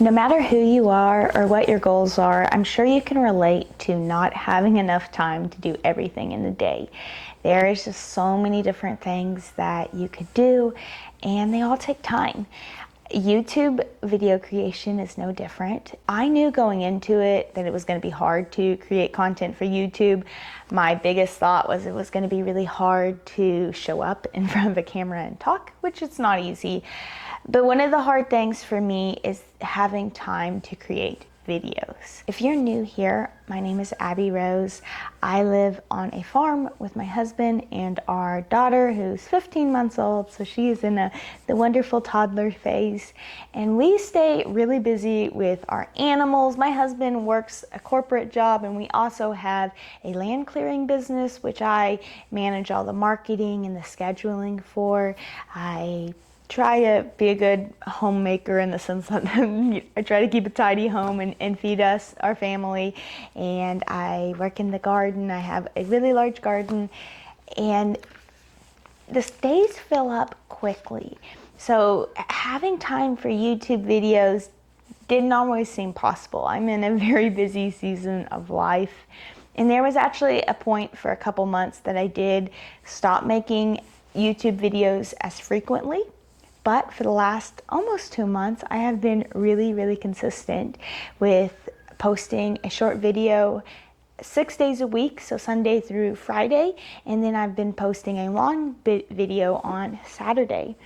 No matter who you are or what your goals are, I'm sure you can relate to not having enough time to do everything in the day. There is just so many different things that you could do, and they all take time. YouTube video creation is no different. I knew going into it that it was going to be hard to create content for YouTube. My biggest thought was it was going to be really hard to show up in front of a camera and talk, which it's not easy. But one of the hard things for me is having time to create videos. If you're new here, my name is Abby Rose. I live on a farm with my husband and our daughter, who's 15 months old, so she is in the wonderful toddler phase. And we stay really busy with our animals. My husband works a corporate job, and we also have a land clearing business, which I manage all the marketing and the scheduling for. I try to be a good homemaker in the sense that I try to keep a tidy home and feed us, our family. And I work in the garden. I have a really large garden. And the days fill up quickly. So having time for YouTube videos didn't always seem possible. I'm in a very busy season of life. And there was actually a point for a couple months that I did stop making YouTube videos as frequently. But for the last almost 2 months, I have been really consistent with posting a short video 6 days a week, so Sunday through Friday, and then I've been posting a long video on Saturday.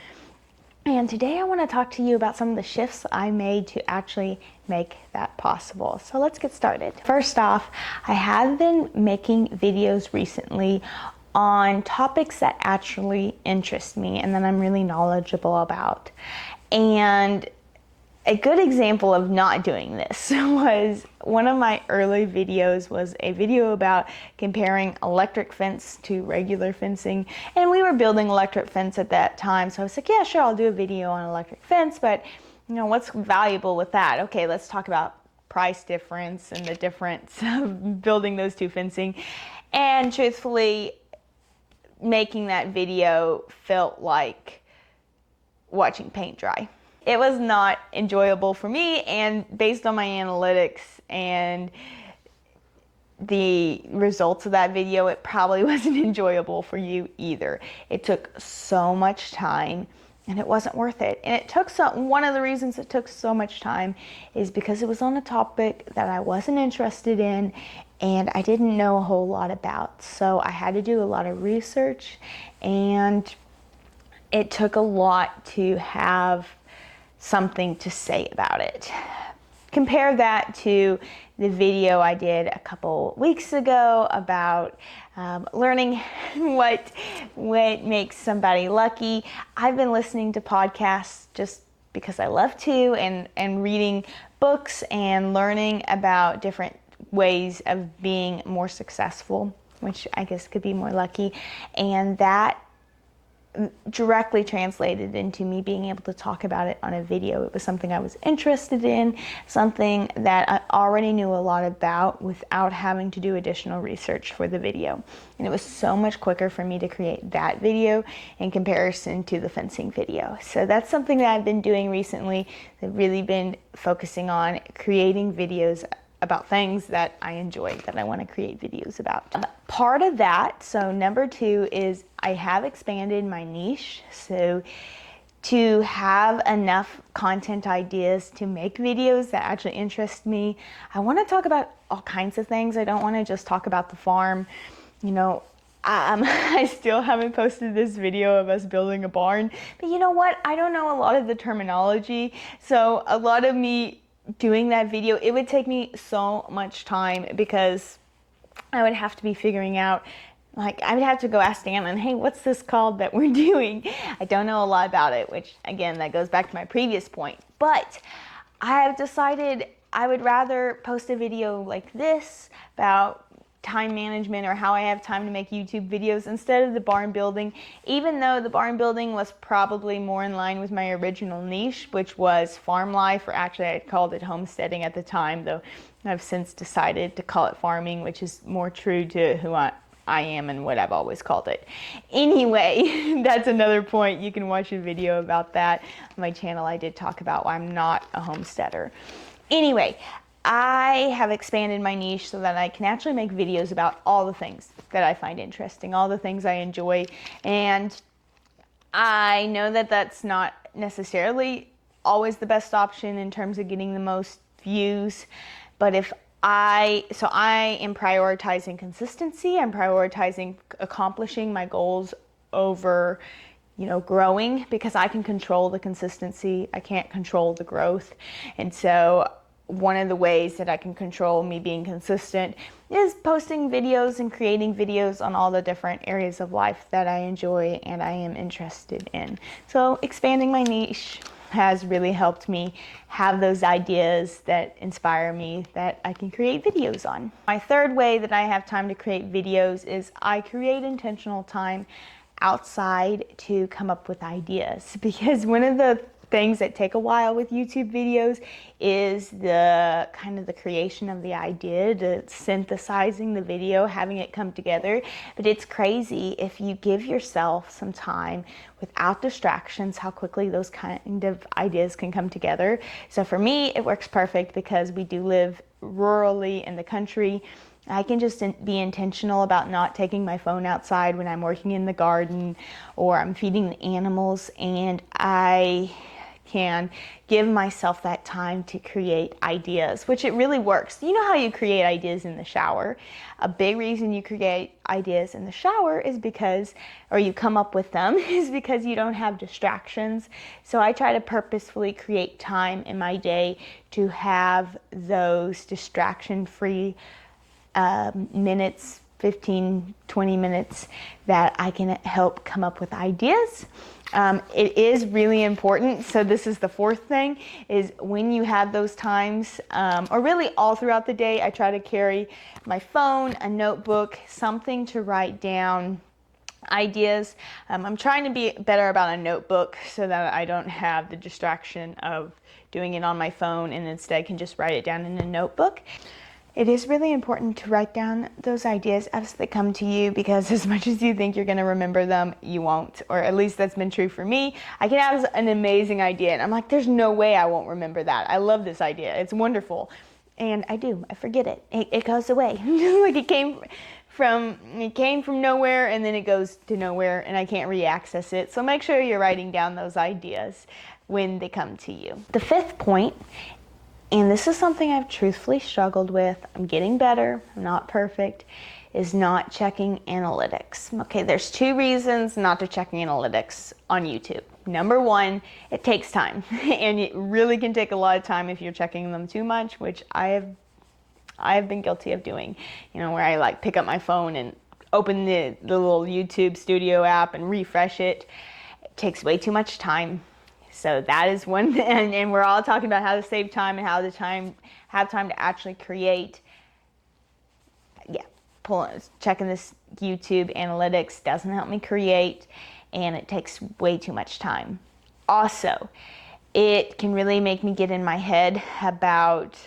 And today I want to talk to you about some of the shifts I made to actually make that possible. So let's get started. First off, I have been making videos recently on topics that actually interest me and that I'm really knowledgeable about. And a good example of not doing this was one of my early videos was a video about comparing electric fence to regular fencing. And we were building electric fence at that time. So I was like, yeah, sure, I'll do a video on electric fence, but you know, what's valuable with that? Okay, let's talk about price difference and the difference of building those two fencing. And truthfully, making that video felt like watching paint dry. It was not enjoyable for me, and based on my analytics and the results of that video, it probably wasn't enjoyable for you either. It took so much time and it wasn't worth it. And it took one of the reasons it took so much time is because it was on a topic that I wasn't interested in and I didn't know a whole lot about. So I had to do a lot of research, and it took a lot to have something to say about it. Compare that to the video I did a couple weeks ago about learning what makes somebody lucky. I've been listening to podcasts just because I love to, and reading books and learning about different ways of being more successful, which I guess could be more lucky. And that directly translated into me being able to talk about it on a video. It was something I was interested in, something that I already knew a lot about without having to do additional research for the video. And it was so much quicker for me to create that video in comparison to the fencing video. So that's something that I've been doing recently. I've really been focusing on creating videos about things that I enjoy, that I want to create videos about. Part of that, so number 2, is I have expanded my niche. So to have enough content ideas to make videos that actually interest me, I want to talk about all kinds of things. I don't want to just talk about the farm. You know, I still haven't posted this video of us building a barn, but you know what? I don't know a lot of the terminology. So a lot of me doing that video, it would take me so much time because I would have to be figuring out, like, I would have to go ask Dan, and hey, what's this called that we're doing? I don't know a lot about it, which again, that goes back to my previous point. But I have decided I would rather post a video like this about time management or how I have time to make YouTube videos instead of the barn building, even though the barn building was probably more in line with my original niche, which was farm life, or actually I called it homesteading at the time, though I've since decided to call it farming, which is more true to who I I am and what I've always called it. Anyway, that's another point. You can watch a video about that on my channel. I did talk about why I'm not a homesteader. Anyway, I have expanded my niche so that I can actually make videos about all the things that I find interesting, all the things I enjoy. And I know that that's not necessarily always the best option in terms of getting the most views, but I am prioritizing consistency. I'm prioritizing accomplishing my goals over, growing, because I can control the consistency. I can't control the growth. And so one of the ways that I can control me being consistent is posting videos and creating videos on all the different areas of life that I enjoy and I am interested in. So expanding my niche has really helped me have those ideas that inspire me that I can create videos on. My third way that I have time to create videos is I create intentional time outside to come up with ideas, because one of the things that take a while with YouTube videos is the creation of the idea, the synthesizing the video, having it come together. But it's crazy if you give yourself some time without distractions, how quickly those kind of ideas can come together. So for me, it works perfect because we do live rurally in the country. I can just be intentional about not taking my phone outside when I'm working in the garden or I'm feeding the animals, and I can give myself that time to create ideas, which it really works. You know how you create ideas in the shower? A big reason you create ideas in the shower is because, or you come up with them, is because you don't have distractions. So I try to purposefully create time in my day to have those distraction-free minutes, 15, 20 minutes that I can help come up with ideas. It is really important. So this is the fourth thing, is when you have those times, or really all throughout the day, I try to carry my phone, a notebook, something to write down ideas. I'm trying to be better about a notebook so that I don't have the distraction of doing it on my phone and instead can just write it down in a notebook. It is really important to write down those ideas as they come to you, because as much as you think you're going to remember them, you won't. Or at least that's been true for me. I can have an amazing idea and I'm like, there's no way I won't remember that. I love this idea. It's wonderful. And I do. I forget it. It goes away. Like it came from nowhere and then it goes to nowhere and I can't re-access it. So make sure you're writing down those ideas when they come to you. The fifth point, and this is something I've truthfully struggled with, I'm getting better, I'm not perfect, is not checking analytics. Okay, there's two reasons not to check analytics on YouTube. Number one, it takes time, and it really can take a lot of time if you're checking them too much, which I have been guilty of doing, where I like pick up my phone and open the little YouTube Studio app and refresh it. It takes way too much time. So that is one, and we're all talking about how to save time and how to have time to actually create. Yeah, checking this YouTube analytics doesn't help me create, and it takes way too much time. Also, it can really make me get in my head about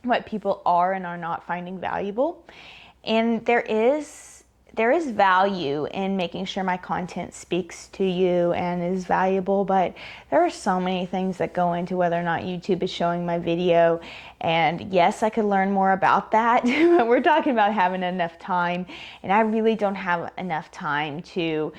what people are and are not finding valuable. And there is value in making sure my content speaks to you and is valuable, but there are so many things that go into whether or not YouTube is showing my video. And yes, I could learn more about that, but we're talking about having enough time, and I really don't have enough time to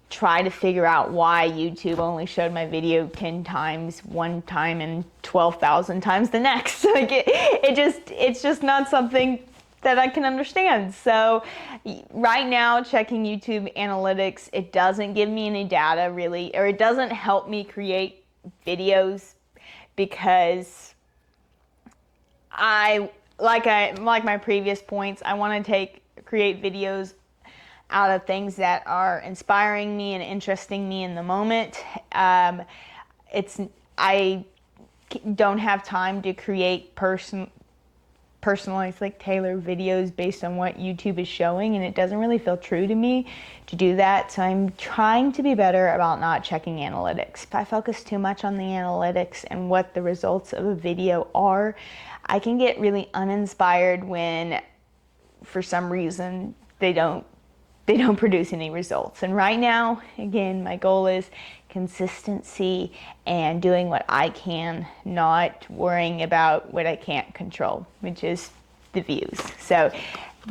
try to figure out why YouTube only showed my video 10 times one time and 12,000 times the next. Like it's just not something that I can understand. So right now, checking YouTube analytics, it doesn't give me any data really, or it doesn't help me create videos, because like my previous points, I want to create videos out of things that are inspiring me and interesting me in the moment. I don't have time to create personalized, like tailored videos based on what YouTube is showing, and it doesn't really feel true to me to do that. So I'm trying to be better about not checking analytics. If I focus too much on the analytics and what the results of a video are, I can get really uninspired when for some reason they don't they don't produce any results. And right now, again, my goal is consistency and doing what I can, not worrying about what I can't control, which is the views. So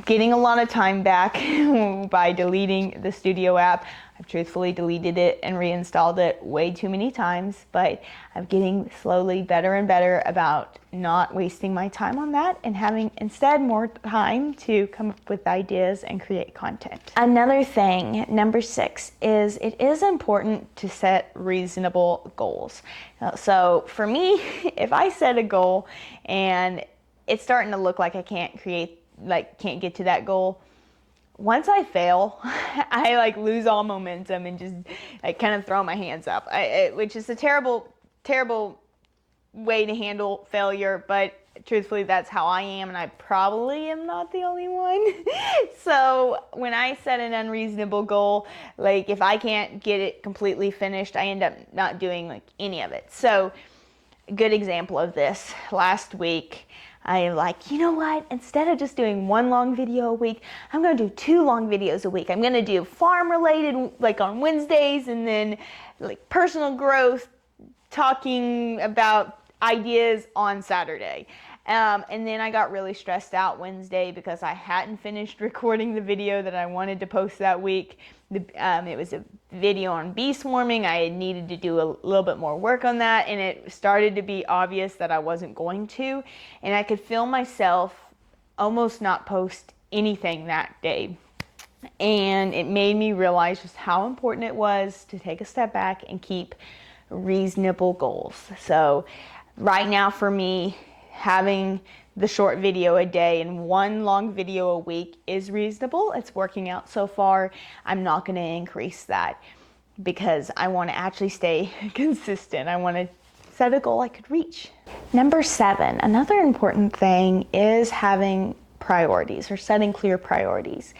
getting a lot of time back by deleting the Studio app. I've truthfully deleted it and reinstalled it way too many times, but I'm getting slowly better and better about not wasting my time on that and having instead more time to come up with ideas and create content. Another thing, number 6, is it is important to set reasonable goals. So for me, if I set a goal and it's starting to look like I can't get to that goal, once I fail, I lose all momentum and just kind of throw my hands up, which is a terrible way to handle failure, but truthfully that's how I am, and I probably am not the only one. So when I set an unreasonable goal, if I can't get it completely finished, I end up not doing any of it. So a good example of this, last week I'm like, you know what, instead of just doing one long video a week, I'm going to do 2 long videos a week. I'm going to do farm related on Wednesdays, and then personal growth, talking about ideas on Saturday. And then I got really stressed out Wednesday because I hadn't finished recording the video that I wanted to post that week. It was a video on bee swarming. I needed to do a little bit more work on that, and it started to be obvious that I wasn't going to, and I could feel myself almost not post anything that day. And it made me realize just how important it was to take a step back and keep reasonable goals. So right now for me, having the short video a day and 1 long video a week is reasonable. It's working out so far. I'm not going to increase that because I want to actually stay consistent. I want to set a goal I could reach. Number 7, another important thing is having priorities or setting clear priorities.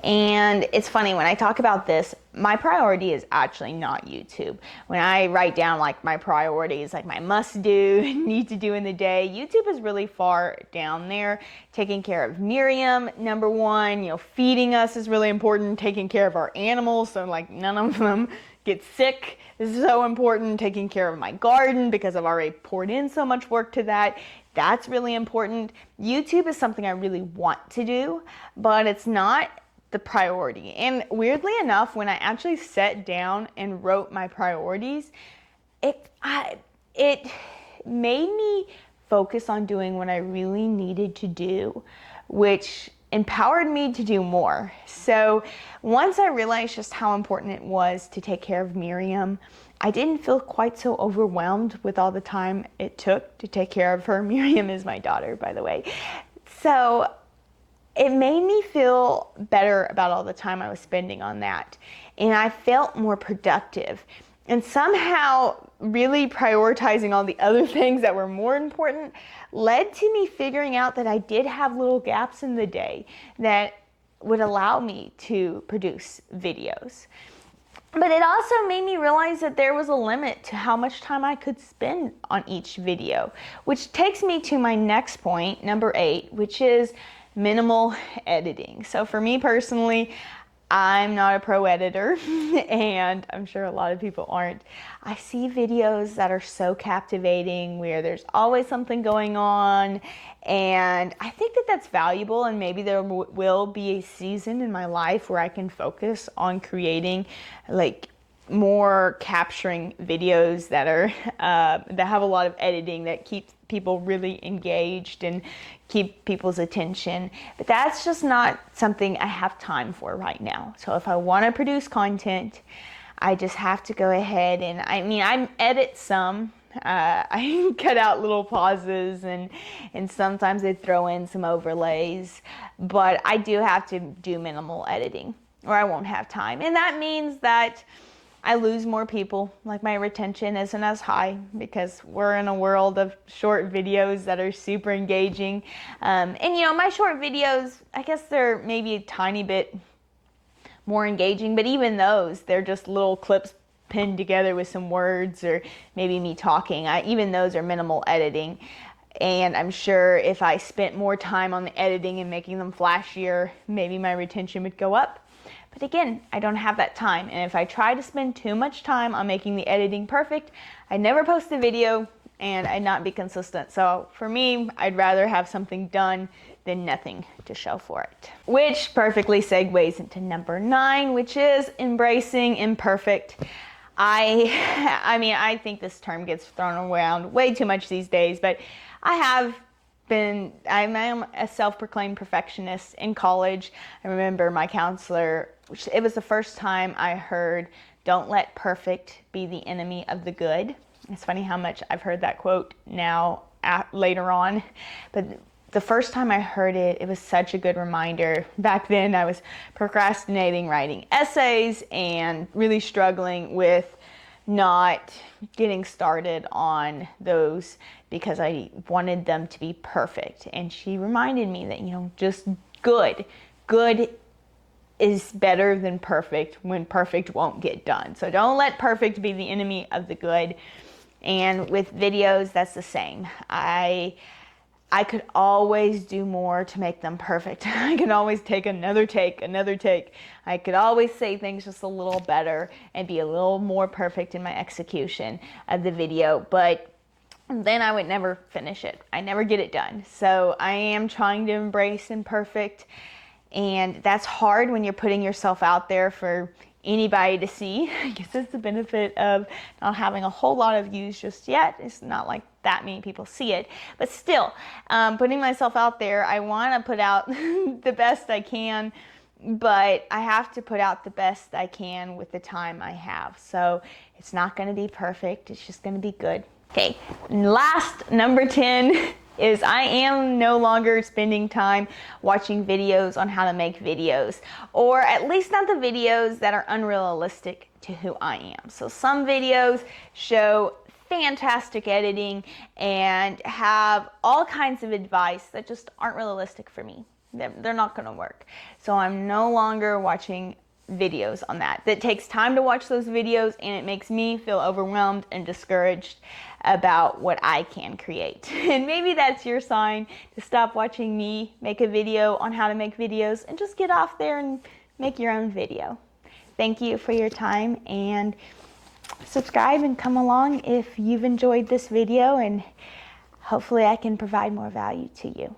And it's funny, when I talk about this, my priority is actually not YouTube. When I write down my priorities, my must do, need to do in the day, YouTube is really far down there. Taking care of Miriam, number 1, feeding us is really important. Taking care of our animals, so none of them get sick is so important. Taking care of my garden, because I've already poured in so much work to that. That's really important. YouTube is something I really want to do, but it's not the priority. And weirdly enough, when I actually sat down and wrote my priorities, it made me focus on doing what I really needed to do, which empowered me to do more. So once I realized just how important it was to take care of Miriam, I didn't feel quite so overwhelmed with all the time it took to take care of her. Miriam is my daughter, by the way. So it made me feel better about all the time I was spending on that. And I felt more productive. And somehow really prioritizing all the other things that were more important led to me figuring out that I did have little gaps in the day that would allow me to produce videos. But it also made me realize that there was a limit to how much time I could spend on each video, which takes me to my next point, number 8, which is minimal editing. So for me personally, I'm not a pro editor, and I'm sure a lot of people aren't. I see videos that are so captivating where there's always something going on, and I think that that's valuable, and maybe there will be a season in my life where I can focus on creating more capturing videos that are that have a lot of editing that keep people really engaged and keep people's attention. But that's just not something I have time for right now. So if I want to produce content, I just have to go ahead and I edit some. I cut out little pauses and sometimes I throw in some overlays, but I do have to do minimal editing or I won't have time. And that means that I lose more people. My retention isn't as high because we're in a world of short videos that are super engaging. And my short videos, I guess they're maybe a tiny bit more engaging, but even those, they're just little clips pinned together with some words or maybe me talking. Even those are minimal editing. And I'm sure if I spent more time on the editing and making them flashier, maybe my retention would go up. But again, I don't have that time. And if I try to spend too much time on making the editing perfect, I'd never post a video and I'd not be consistent. So for me, I'd rather have something done than nothing to show for it. Which perfectly segues into number 9, which is embracing imperfect. I mean, I think this term gets thrown around way too much these days, but I'm a self-proclaimed perfectionist in college. I remember my counselor, it was the first time I heard, "Don't let perfect be the enemy of the good." It's funny how much I've heard that quote now later on, but the first time I heard it, it was such a good reminder. Back then I was procrastinating writing essays and really struggling with not getting started on those because I wanted them to be perfect. And she reminded me that, just good is better than perfect when perfect won't get done. So don't let perfect be the enemy of the good. And with videos, that's the same. I could always do more to make them perfect. I could always take another take. I could always say things just a little better and be a little more perfect in my execution of the video, but then I would never finish it. I never get it done. So I am trying to embrace imperfect, and that's hard when you're putting yourself out there for anybody to see. I guess that's the benefit of not having a whole lot of views just yet. It's not like that many people see it, but still, putting myself out there, I want to put out the best I can, but I have to put out the best I can with the time I have. So it's not going to be perfect. It's just going to be good. Okay, last, number 10 is I am no longer spending time watching videos on how to make videos, or at least not the videos that are unrealistic to who I am. So some videos show fantastic editing and have all kinds of advice that just aren't realistic for me. They're not going to work. So I'm no longer watching videos on that. That takes time to watch those videos, and it makes me feel overwhelmed and discouraged about what I can create. And maybe that's your sign to stop watching me make a video on how to make videos and just get off there and make your own video. Thank you for your time, and subscribe and come along if you've enjoyed this video, and hopefully I can provide more value to you.